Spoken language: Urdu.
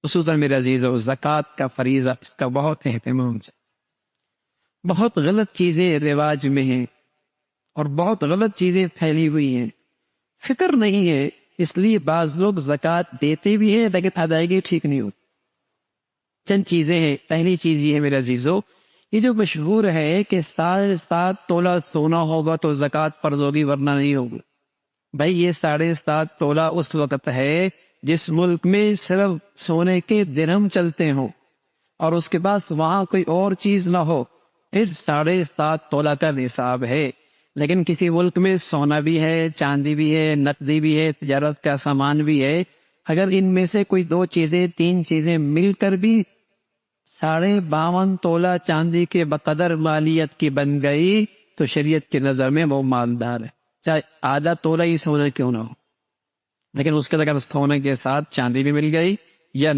خصوصاً میرے عزیزو زکوٰۃ کا فریضہ، اس کا بہت اہتمام ہے۔ بہت غلط چیزیں رواج میں ہیں اور بہت غلط چیزیں پھیلی ہوئی ہیں، فکر نہیں ہے، اس لیے بعض لوگ زکوٰۃ دیتے بھی ہیں لیکن ادائیگی ٹھیک نہیں ہوتی۔ چند چیزیں ہیں، پہلی چیز یہ ہے میرے عزیزو، یہ جو مشہور ہے کہ 7.5 تولہ سونا ہوگا تو زکوٰۃ فرض ہوگی ورنہ نہیں ہوگی۔ بھائی یہ 7.5 تولہ اس وقت ہے جس ملک میں صرف سونے کے درہم چلتے ہوں اور اس کے بعد وہاں کوئی اور چیز نہ ہو، پھر 7.5 تولہ کا نصاب ہے۔ لیکن کسی ملک میں سونا بھی ہے، چاندی بھی ہے، نقدی بھی ہے، تجارت کا سامان بھی ہے، اگر ان میں سے کوئی 2 چیزیں 3 چیزیں مل کر بھی 52.5 تولہ چاندی کے بقدر مالیت کی بن گئی تو شریعت کی نظر میں وہ مالدار ہے، چاہے آدھا تولہ ہی سونا کیوں نہ ہو۔ لیکن اس کے اگر سونے کے ساتھ چاندی بھی مل گئی یا